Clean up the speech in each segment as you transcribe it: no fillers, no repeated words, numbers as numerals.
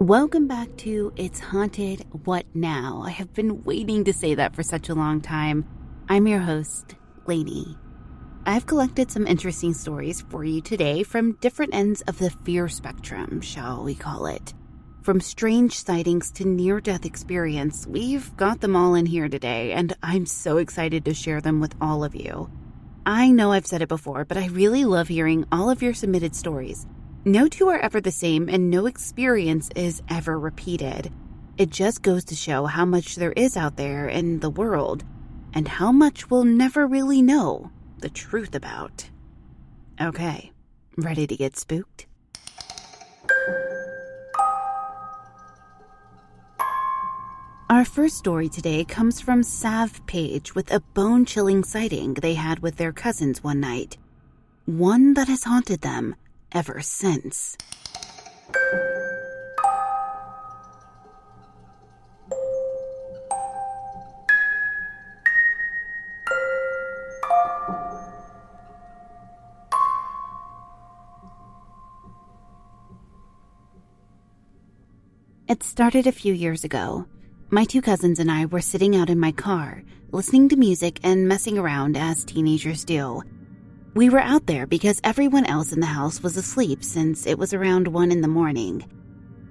Welcome back to It's Haunted, What Now? I have been waiting to say that for such a long time. I'm your host, Lainey. I've collected some interesting stories for you today from different ends of the fear spectrum, shall we call it. From strange sightings to near-death experience, we've got them all in here today, and I'm so excited to share them with all of you. I know I've said it before, but I really love hearing all of your submitted stories. No two are ever the same, and no experience is ever repeated. It just goes to show how much there is out there in the world, and how much we'll never really know the truth about. Okay, ready to get spooked? Our first story today comes from Savvpaige with a bone-chilling sighting they had with their cousins one night. One that has haunted them ever since. It started a few years ago. My two cousins and I were sitting out in my car, listening to music and messing around as teenagers do. We were out there because everyone else in the house was asleep since it was around 1 a.m.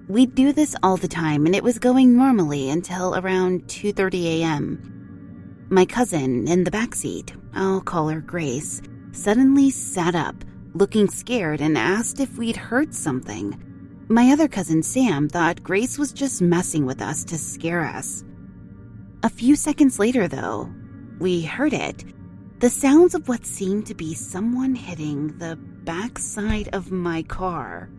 We'd do this all the time, and it was going normally until around 2:30 a.m. My cousin in the backseat, I'll call her Grace, suddenly sat up, looking scared, and asked if we'd heard something. My other cousin Sam thought Grace was just messing with us to scare us. A few seconds later, though, we heard it. The sounds of what seemed to be someone hitting the backside of my car.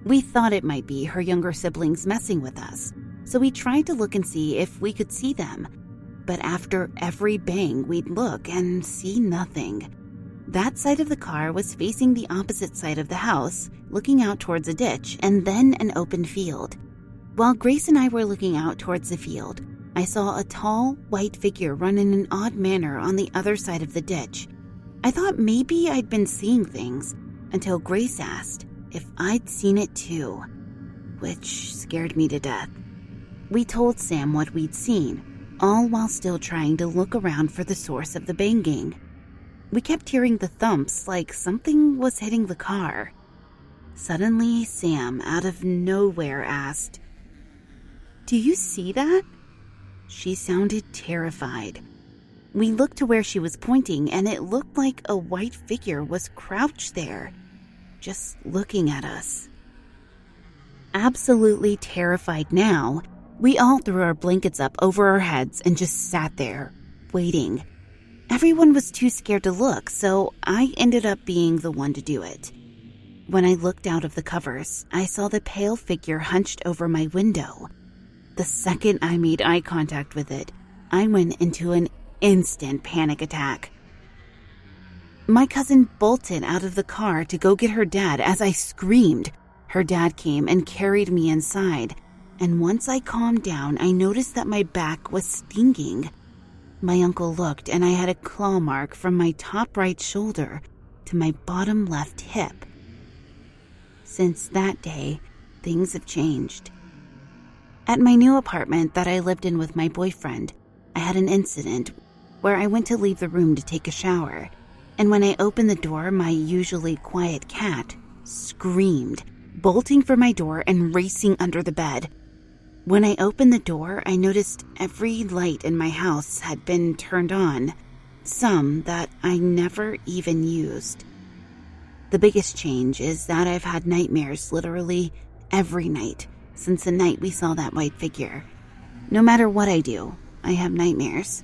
We thought it might be her younger siblings messing with us, so we tried to look and see if we could see them. But after every bang, we'd look and see nothing. That side of the car was facing the opposite side of the house, looking out towards a ditch and then an open field. While Grace and I were looking out towards the field, I saw a tall, white figure run in an odd manner on the other side of the ditch. I thought maybe I'd been seeing things, until Grace asked if I'd seen it too, which scared me to death. We told Sam what we'd seen, all while still trying to look around for the source of the banging. We kept hearing the thumps like something was hitting the car. Suddenly, Sam, out of nowhere, asked, "Do you see that?" She sounded terrified. We looked to where she was pointing, and it looked like a white figure was crouched there, just looking at us. Absolutely terrified now, we all threw our blankets up over our heads and just sat there, waiting. Everyone was too scared to look, so I ended up being the one to do it. When I looked out of the covers, I saw the pale figure hunched over my window. The second I made eye contact with it, I went into an instant panic attack. My cousin bolted out of the car to go get her dad as I screamed. Her dad came and carried me inside, and once I calmed down, I noticed that my back was stinging. My uncle looked, and I had a claw mark from my top right shoulder to my bottom left hip. Since that day, things have changed. At my new apartment that I lived in with my boyfriend, I had an incident where I went to leave the room to take a shower, and when I opened the door, my usually quiet cat screamed, bolting for my door and racing under the bed. When I opened the door, I noticed every light in my house had been turned on, some that I never even used. The biggest change is that I've had nightmares literally every night since the night we saw that white figure. No matter what I do, I have nightmares.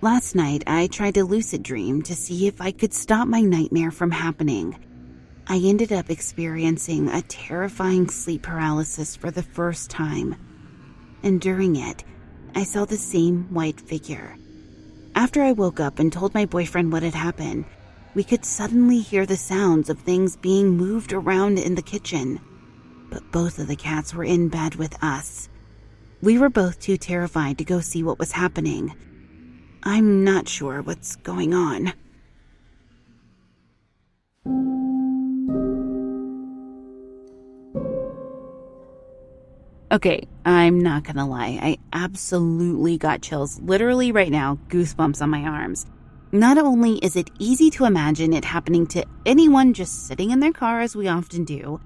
Last night, I tried to lucid dream to see if I could stop my nightmare from happening. I ended up experiencing a terrifying sleep paralysis for the first time. And during it, I saw the same white figure. After I woke up and told my boyfriend what had happened, we could suddenly hear the sounds of things being moved around in the kitchen. But both of the cats were in bed with us. We were both too terrified to go see what was happening. I'm not sure what's going on. Okay, I'm not gonna lie. I absolutely got chills literally right now, goosebumps on my arms. Not only is it easy to imagine it happening to anyone just sitting in their car as we often do,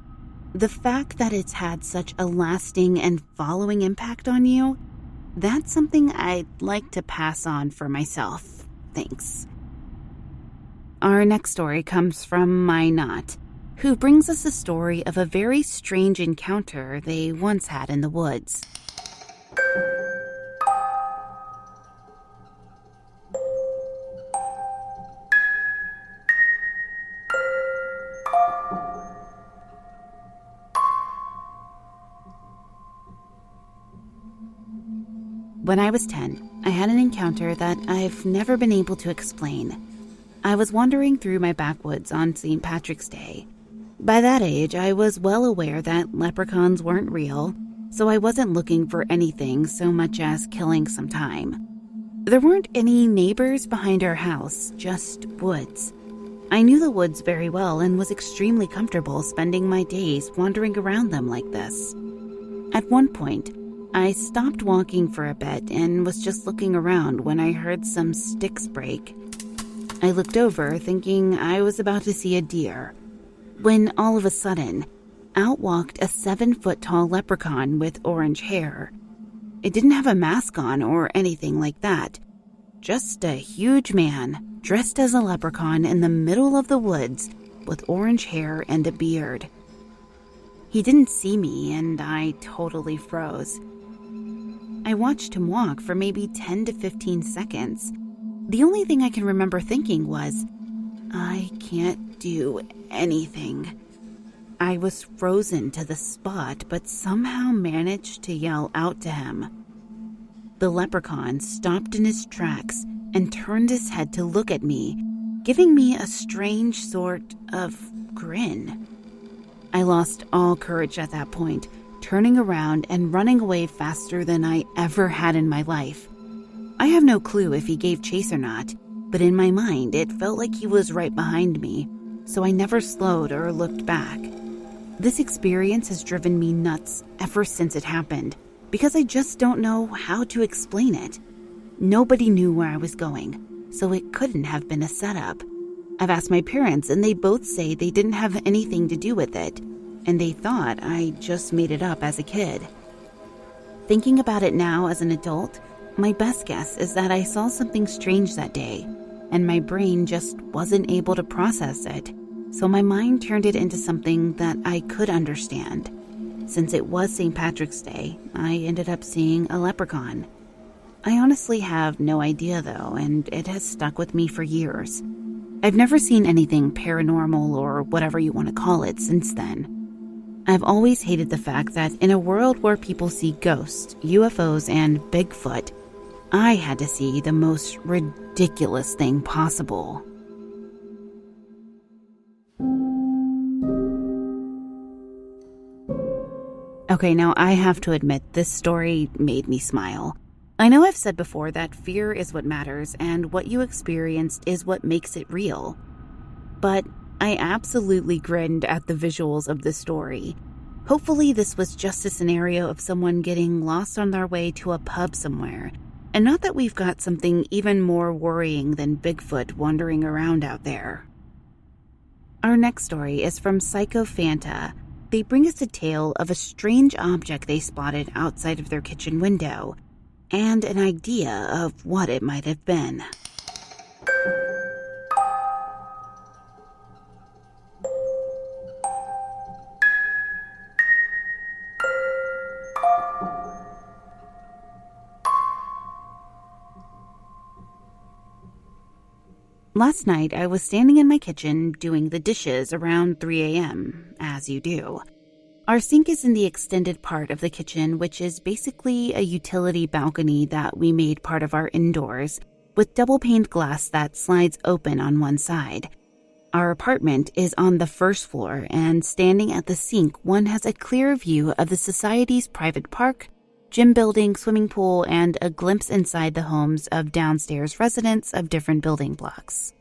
the fact that it's had such a lasting and following impact on you, that's something I'd like to pass on for myself. Thanks. Our next story comes from Mmynot, who brings us a story of a very strange encounter they once had in the woods. When I was 10, I had an encounter that I've never been able to explain. I was wandering through my backwoods on St. Patrick's Day. By that age, I was well aware that leprechauns weren't real, so I wasn't looking for anything so much as killing some time. There weren't any neighbors behind our house, just woods. I knew the woods very well and was extremely comfortable spending my days wandering around them like this. At one point, I stopped walking for a bit and was just looking around when I heard some sticks break. I looked over thinking I was about to see a deer, when all of a sudden, out walked a 7-foot-tall leprechaun with orange hair. It didn't have a mask on or anything like that. Just a huge man, dressed as a leprechaun in the middle of the woods with orange hair and a beard. He didn't see me and I totally froze. I watched him walk for maybe 10 to 15 seconds. The only thing I can remember thinking was, I can't do anything. I was frozen to the spot, but somehow managed to yell out to him. The leprechaun stopped in his tracks and turned his head to look at me, giving me a strange sort of grin. I lost all courage at that point, turning around and running away faster than I ever had in my life. I have no clue if he gave chase or not, but in my mind it felt like he was right behind me, so I never slowed or looked back. This experience has driven me nuts ever since it happened, because I just don't know how to explain it. Nobody knew where I was going, so it couldn't have been a setup. I've asked my parents and they both say they didn't have anything to do with it, and they thought I just made it up as a kid. Thinking about it now as an adult, my best guess is that I saw something strange that day, and my brain just wasn't able to process it, so my mind turned it into something that I could understand. Since it was St. Patrick's Day, I ended up seeing a leprechaun. I honestly have no idea though, and it has stuck with me for years. I've never seen anything paranormal or whatever you want to call it since then. I've always hated the fact that in a world where people see ghosts, UFOs, and Bigfoot, I had to see the most ridiculous thing possible. Okay, now I have to admit, this story made me smile. I know I've said before that fear is what matters and what you experienced is what makes it real. But I absolutely grinned at the visuals of this story. Hopefully this was just a scenario of someone getting lost on their way to a pub somewhere, and not that we've got something even more worrying than Bigfoot wandering around out there. Our next story is from PsychoPhanta. They bring us a tale of a strange object they spotted outside of their kitchen window, and an idea of what it might have been. Last night, I was standing in my kitchen doing the dishes around 3 a.m., as you do. Our sink is in the extended part of the kitchen, which is basically a utility balcony that we made part of our indoors, with double-paned glass that slides open on one side. Our apartment is on the first floor, and standing at the sink, one has a clear view of the society's private park, gym building, swimming pool, and a glimpse inside the homes of downstairs residents of different building blocks.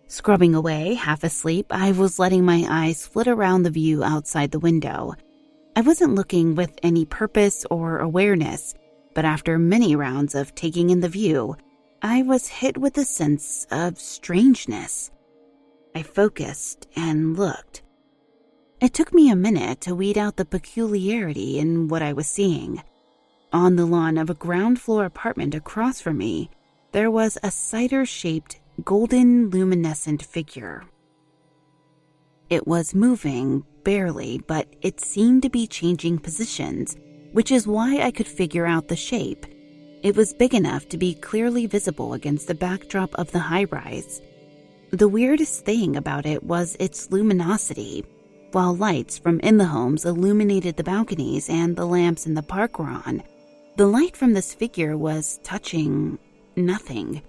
Scrubbing away, half asleep, I was letting my eyes flit around the view outside the window. I wasn't looking with any purpose or awareness, but after many rounds of taking in the view, I was hit with a sense of strangeness. I focused and looked. It took me a minute to weed out the peculiarity in what I was seeing. On the lawn of a ground floor apartment across from me, there was a cider-shaped, golden luminescent figure. It was moving, barely, but it seemed to be changing positions, which is why I could figure out the shape. It was big enough to be clearly visible against the backdrop of the high-rise. The weirdest thing about it was its luminosity. While lights from in the homes illuminated the balconies and the lamps in the park were on, the light from this figure was touching nothing.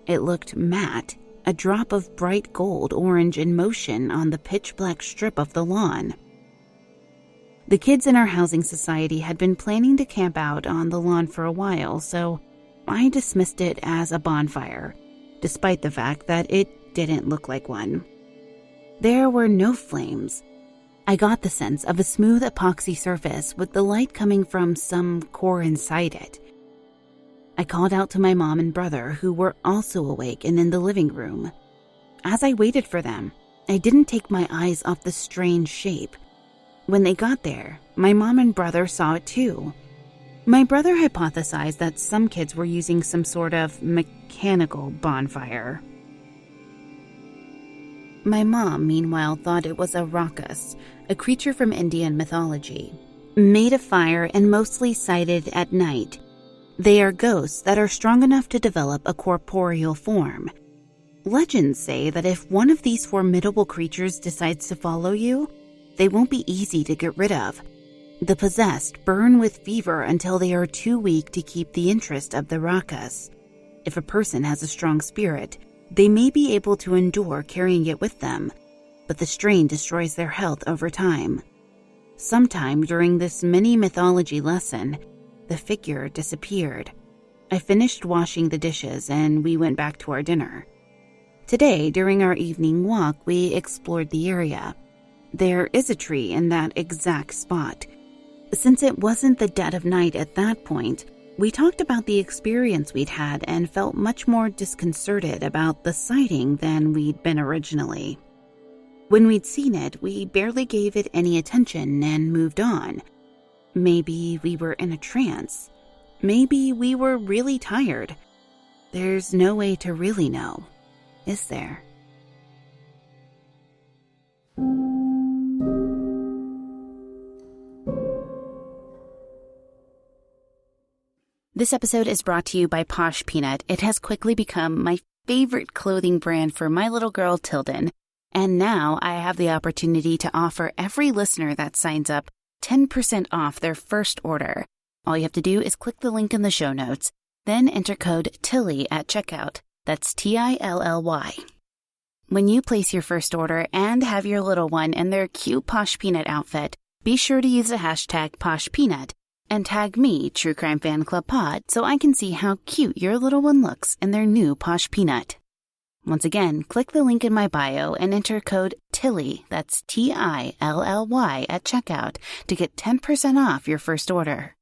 It looked matte, a drop of bright gold orange in motion on the pitch-black strip of the lawn. The kids in our housing society had been planning to camp out on the lawn for a while, so I dismissed it as a bonfire, despite the fact that it didn't look like one. There were no flames. I got the sense of a smooth epoxy surface with the light coming from some core inside it. I called out to my mom and brother, who were also awake and in the living room. As I waited for them, I didn't take my eyes off the strange shape. When they got there, my mom and brother saw it too. My brother hypothesized that some kids were using some sort of mechanical bonfire. My mom, meanwhile, thought it was a rakas, a creature from Indian mythology, made of fire and mostly sighted at night. They are ghosts that are strong enough to develop a corporeal form. Legends say that if one of these formidable creatures decides to follow you, they won't be easy to get rid of. The possessed burn with fever until they are too weak to keep the interest of the rakas. If a person has a strong spirit, they may be able to endure carrying it with them, but the strain destroys their health over time. Sometime during this mini mythology lesson, the figure disappeared. I finished washing the dishes and we went back to our dinner. Today, during our evening walk, we explored the area. There is a tree in that exact spot. Since it wasn't the dead of night at that point, we talked about the experience we'd had and felt much more disconcerted about the sighting than we'd been originally. When we'd seen it, we barely gave it any attention and moved on. Maybe we were in a trance. Maybe we were really tired. There's no way to really know, is there? This episode is brought to you by Posh Peanut. It has quickly become my favorite clothing brand for my little girl, Tilden. And now I have the opportunity to offer every listener that signs up 10% off their first order. All you have to do is click the link in the show notes, then enter code TILLY at checkout. That's TILLY. When you place your first order and have your little one in their cute Posh Peanut outfit, be sure to use the hashtag PoshPeanut and tag me, True Crime Fan Club Pod, so I can see how cute your little one looks in their new Posh Peanut. Once again, click the link in my bio and enter code TILLY, that's TILLY, at checkout to get 10% off your first order.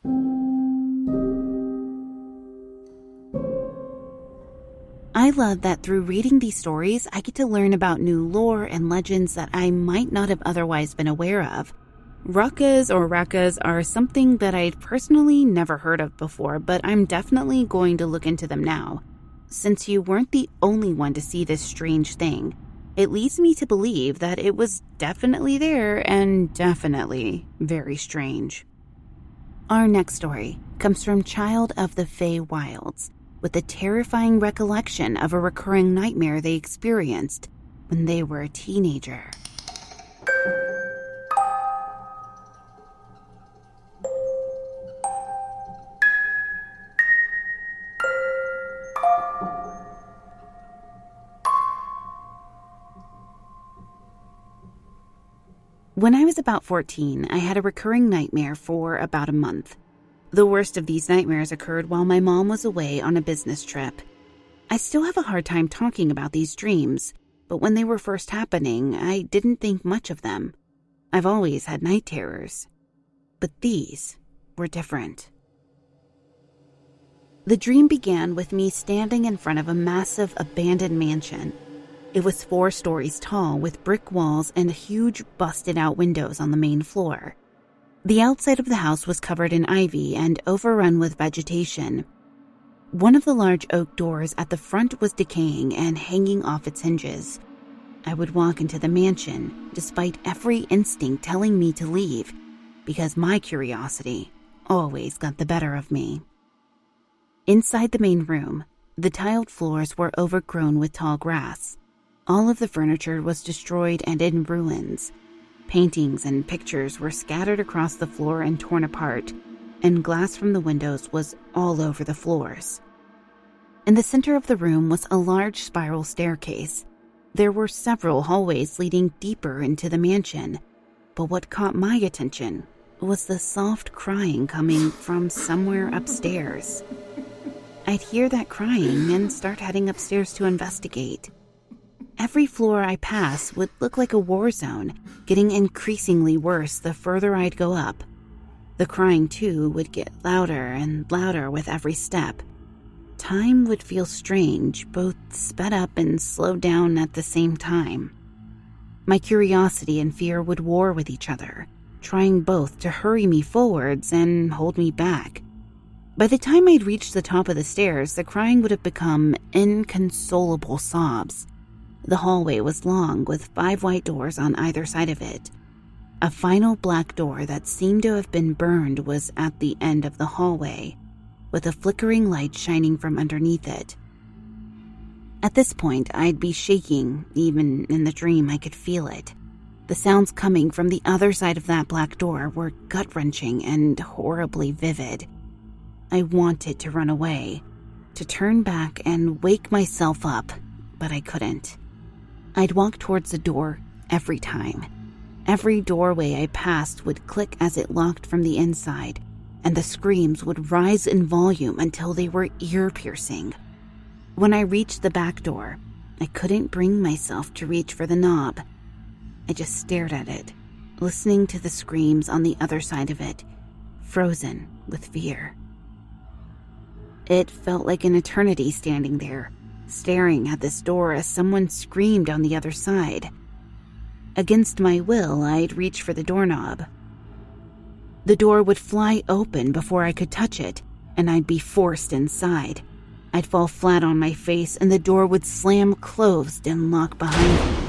I love that through reading these stories, I get to learn about new lore and legends that I might not have otherwise been aware of. Ruckas or Rakkas are something that I'd personally never heard of before, but I'm definitely going to look into them now. Since you weren't the only one to see this strange thing, it leads me to believe that it was definitely there and definitely very strange. Our next story comes from Childofthefeywilds, with a terrifying recollection of a recurring nightmare they experienced when they were a teenager. When I was about 14, I had a recurring nightmare for about a month. The worst of these nightmares occurred while my mom was away on a business trip. I still have a hard time talking about these dreams, but when they were first happening, I didn't think much of them. I've always had night terrors, but these were different. The dream began with me standing in front of a massive abandoned mansion. It was 4 stories tall with brick walls and huge busted-out windows on the main floor. The outside of the house was covered in ivy and overrun with vegetation. One of the large oak doors at the front was decaying and hanging off its hinges. I would walk into the mansion, despite every instinct telling me to leave, because my curiosity always got the better of me. Inside the main room, the tiled floors were overgrown with tall grass. All of the furniture was destroyed and in ruins. Paintings and pictures were scattered across the floor and torn apart, and glass from the windows was all over the floors. In the center of the room was a large spiral staircase. There were several hallways leading deeper into the mansion, but what caught my attention was the soft crying coming from somewhere upstairs. I'd hear that crying and start heading upstairs to investigate. Every floor I passed would look like a war zone, getting increasingly worse the further I'd go up. The crying, too, would get louder and louder with every step. Time would feel strange, both sped up and slowed down at the same time. My curiosity and fear would war with each other, trying both to hurry me forwards and hold me back. By the time I'd reached the top of the stairs, the crying would have become inconsolable sobs. The hallway was long, with 5 white doors on either side of it. A final black door that seemed to have been burned was at the end of the hallway, with a flickering light shining from underneath it. At this point, I'd be shaking. Even in the dream, I could feel it. The sounds coming from the other side of that black door were gut-wrenching and horribly vivid. I wanted to run away, to turn back and wake myself up, but I couldn't. I'd walk towards the door every time. Every doorway I passed would click as it locked from the inside, and the screams would rise in volume until they were ear-piercing. When I reached the back door, I couldn't bring myself to reach for the knob. I just stared at it, listening to the screams on the other side of it, frozen with fear. It felt like an eternity standing there, staring at this door as someone screamed on the other side. Against my will, I'd reach for the doorknob. The door would fly open before I could touch it, and I'd be forced inside. I'd fall flat on my face, and the door would slam closed and lock behind me.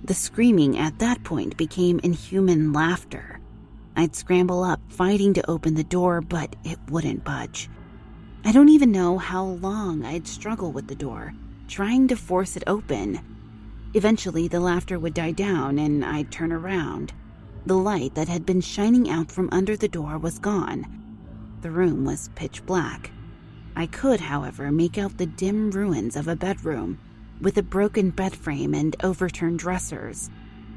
The screaming at that point became inhuman laughter. I'd scramble up, fighting to open the door, but it wouldn't budge. I don't even know how long I'd struggle with the door, trying to force it open. Eventually, the laughter would die down, and I'd turn around. The light that had been shining out from under the door was gone. The room was pitch black. I could, however, make out the dim ruins of a bedroom, with a broken bed frame and overturned dressers.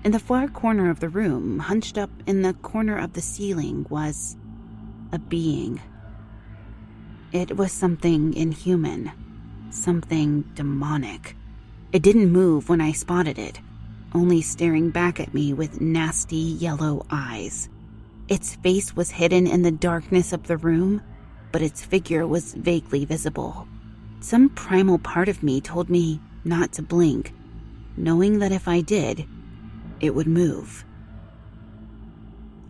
In the far corner of the room, hunched up in the corner of the ceiling, was a being. It was something inhuman, something demonic. It didn't move when I spotted it, only staring back at me with nasty yellow eyes. Its face was hidden in the darkness of the room, but its figure was vaguely visible. Some primal part of me told me not to blink, knowing that if I did, it would move.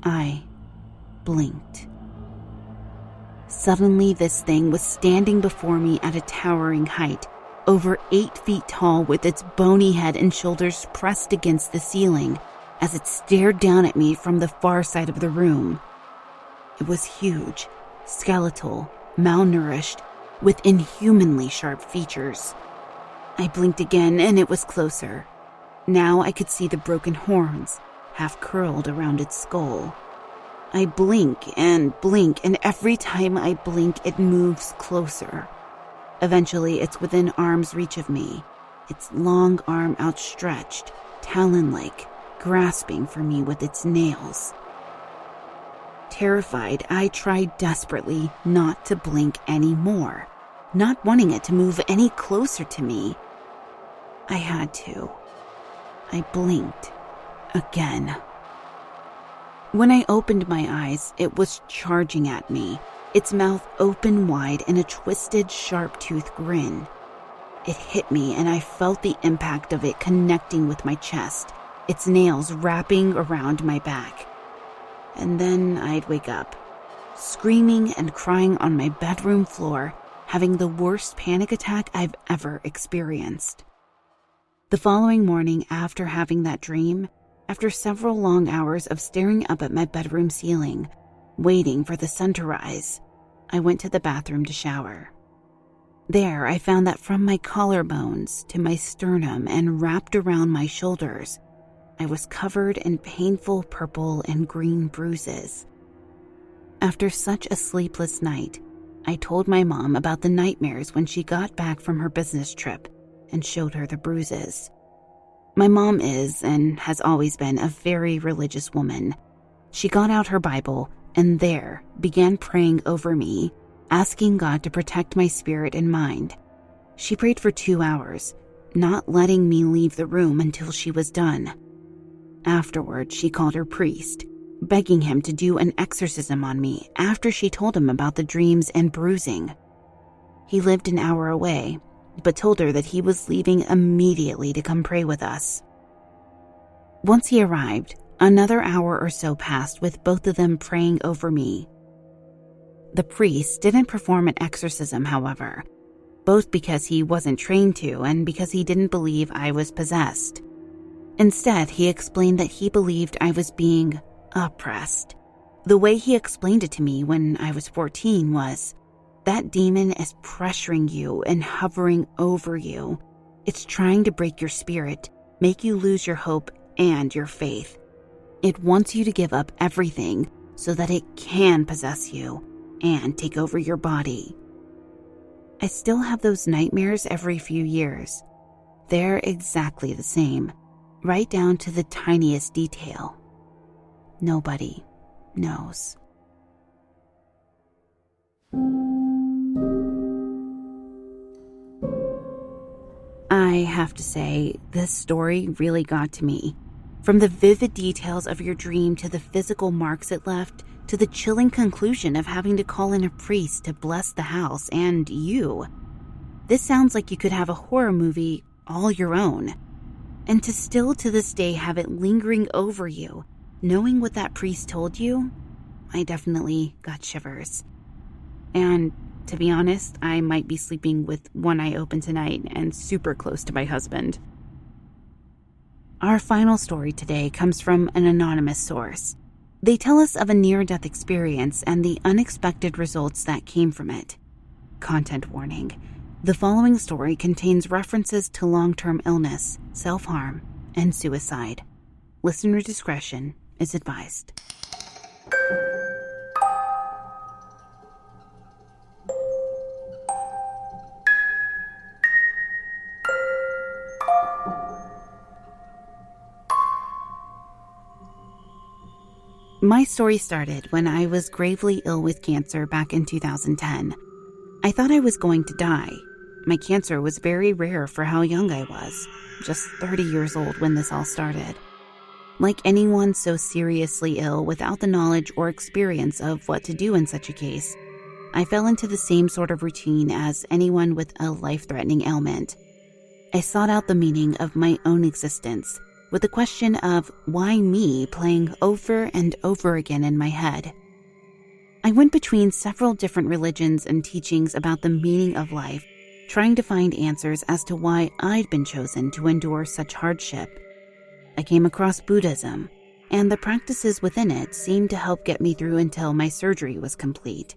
I blinked. Suddenly, this thing was standing before me at a towering height, over 8 feet tall, with its bony head and shoulders pressed against the ceiling as it stared down at me from the far side of the room. It was huge, skeletal, malnourished, with inhumanly sharp features. I blinked again and it was closer. Now I could see the broken horns, half curled around its skull. I blink, and every time I blink, it moves closer. Eventually, it's within arm's reach of me, its long arm outstretched, talon-like, grasping for me with its nails. Terrified, I tried desperately not to blink anymore, not wanting it to move any closer to me. I had to. I blinked again. When I opened my eyes, it was charging at me, its mouth open wide in a twisted, sharp-toothed grin. It hit me, and I felt the impact of it connecting with my chest, its nails wrapping around my back. And then I'd wake up, screaming and crying on my bedroom floor, having the worst panic attack I've ever experienced. The following morning, after having that dream, after several long hours of staring up at my bedroom ceiling, waiting for the sun to rise, I went to the bathroom to shower. There, I found that from my collarbones to my sternum and wrapped around my shoulders, I was covered in painful purple and green bruises. After such a sleepless night, I told my mom about the nightmares when she got back from her business trip and showed her the bruises. My mom is, and has always been, a very religious woman. She got out her Bible and there began praying over me, asking God to protect my spirit and mind. She prayed for 2 hours, not letting me leave the room until she was done. Afterward, she called her priest, begging him to do an exorcism on me after she told him about the dreams and bruising. He lived an hour away, but told her that he was leaving immediately to come pray with us. Once he arrived, another hour or so passed with both of them praying over me. The priest didn't perform an exorcism, however, both because he wasn't trained to and because he didn't believe I was possessed. Instead, he explained that he believed I was being oppressed. The way he explained it to me when I was 14 was, that demon is pressuring you and hovering over you. It's trying to break your spirit, make you lose your hope and your faith. It wants you to give up everything so that it can possess you and take over your body. I still have those nightmares every few years. They're exactly the same, right down to the tiniest detail. Nobody knows. I have to say, this story really got to me. From the vivid details of your dream to the physical marks it left, to the chilling conclusion of having to call in a priest to bless the house and you. This sounds like you could have a horror movie all your own. And to still to this day have it lingering over you, knowing what that priest told you, I definitely got shivers. And to be honest, I might be sleeping with one eye open tonight and super close to my husband. Our final story today comes from an anonymous source. They tell us of a near-death experience and the unexpected results that came from it. Content warning. The following story contains references to long-term illness, self-harm, and suicide. Listener discretion is advised. My story started when I was gravely ill with cancer back in 2010. I thought I was going to die. My cancer was very rare for how young I was, just 30 years old when this all started. Like anyone so seriously ill without the knowledge or experience of what to do in such a case, I fell into the same sort of routine as anyone with a life-threatening ailment. I sought out the meaning of my own existence, with the question of why me playing over and over again in my head. I went between several different religions and teachings about the meaning of life, trying to find answers as to why I'd been chosen to endure such hardship. I came across Buddhism, and the practices within it seemed to help get me through until my surgery was complete.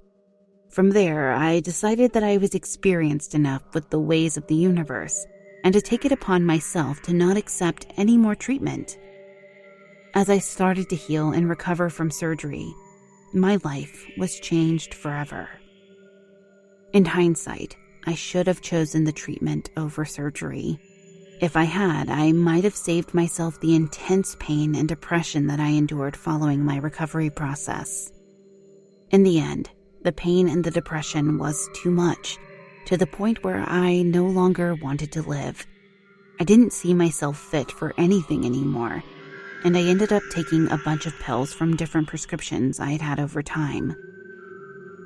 From there, I decided that I was experienced enough with the ways of the universe, and to take it upon myself to not accept any more treatment. As I started to heal and recover from surgery, my life was changed forever. In hindsight, I should have chosen the treatment over surgery. If I had, I might have saved myself the intense pain and depression that I endured following my recovery process. In the end, the pain and the depression was too much, to the point where I no longer wanted to live. I didn't see myself fit for anything anymore, and I ended up taking a bunch of pills from different prescriptions I'd had over time.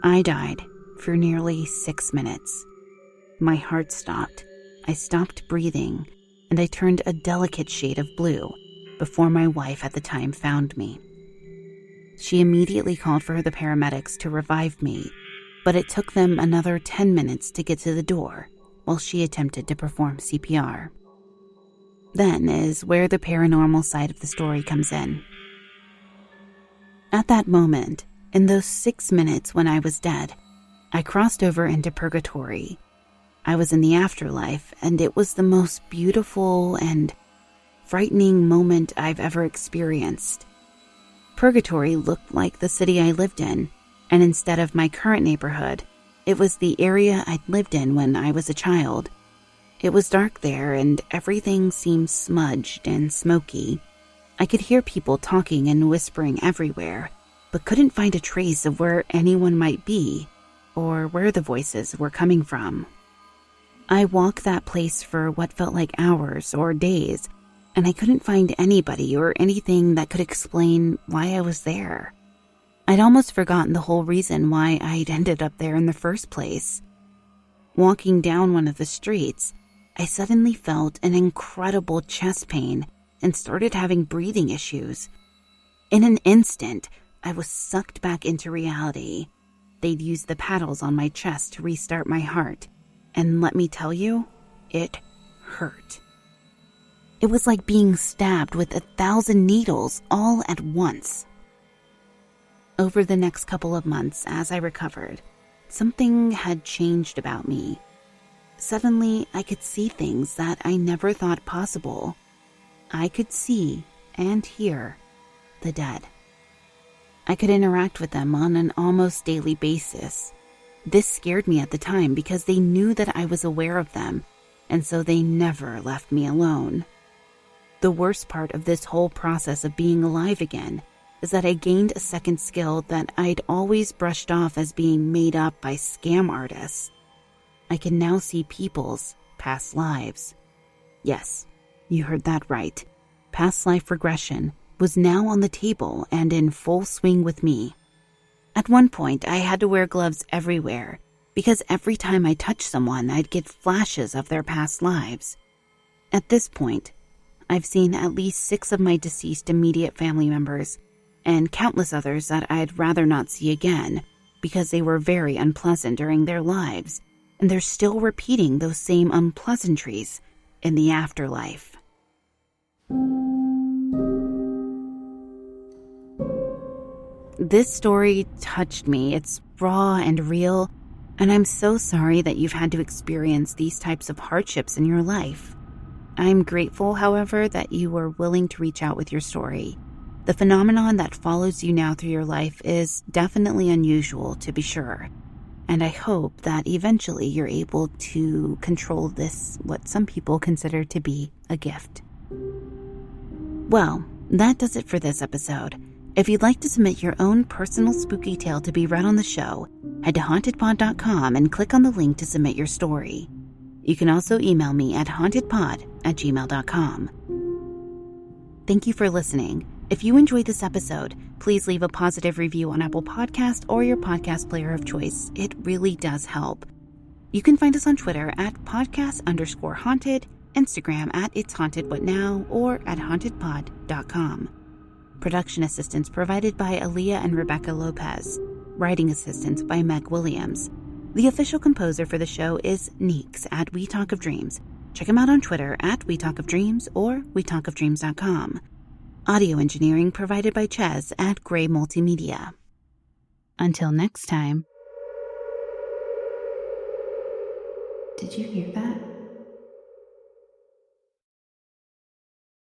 I died for nearly 6 minutes. My heart stopped, I stopped breathing, and I turned a delicate shade of blue before my wife at the time found me. She immediately called for the paramedics to revive me, but it took them another 10 minutes to get to the door while she attempted to perform CPR. Then is where the paranormal side of the story comes in. At that moment, in those 6 minutes when I was dead, I crossed over into purgatory. I was in the afterlife, and it was the most beautiful and frightening moment I've ever experienced. Purgatory looked like the city I lived in, and instead of my current neighborhood, it was the area I'd lived in when I was a child. It was dark there, and everything seemed smudged and smoky. I could hear people talking and whispering everywhere, but couldn't find a trace of where anyone might be, or where the voices were coming from. I walked that place for what felt like hours or days, and I couldn't find anybody or anything that could explain why I was there. I'd almost forgotten the whole reason why I'd ended up there in the first place. Walking down one of the streets, I suddenly felt an incredible chest pain and started having breathing issues. In an instant, I was sucked back into reality. They'd used the paddles on my chest to restart my heart, and let me tell you, it hurt. It was like being stabbed with 1,000 needles all at once. Over the next couple of months, as I recovered, something had changed about me. Suddenly, I could see things that I never thought possible. I could see and hear the dead. I could interact with them on an almost daily basis. This scared me at the time because they knew that I was aware of them, and so they never left me alone. The worst part of this whole process of being alive again is that I gained a second skill that I'd always brushed off as being made up by scam artists. I can now see people's past lives. Yes, you heard that right. Past life regression was now on the table and in full swing with me. At one point, I had to wear gloves everywhere because every time I touched someone, I'd get flashes of their past lives. At this point, I've seen at least 6 of my deceased immediate family members and countless others that I'd rather not see again because they were very unpleasant during their lives, and they're still repeating those same unpleasantries in the afterlife. This story touched me. It's raw and real, and I'm so sorry that you've had to experience these types of hardships in your life. I'm grateful, however, that you were willing to reach out with your story. The phenomenon that follows you now through your life is definitely unusual, to be sure. And I hope that eventually you're able to control this, what some people consider to be a gift. Well, that does it for this episode. If you'd like to submit your own personal spooky tale to be read on the show, head to hauntedpod.com and click on the link to submit your story. You can also email me at hauntedpod@gmail.com. Thank you for listening. If you enjoyed this episode, please leave a positive review on Apple Podcast or your podcast player of choice. It really does help. You can find us on Twitter at podcast_haunted, Instagram at It's Haunted What Now, or at hauntedpod.com. Production assistance provided by Aaliyah and Rebecca Lopez. Writing assistance by Meg Williams. The official composer for the show is Neeks at We Talk of Dreams. Check him out on Twitter at We Talk of Dreams or wetalkofdreams.com. Audio engineering provided by Ches at Gray Multimedia. Until next time. Did you hear that?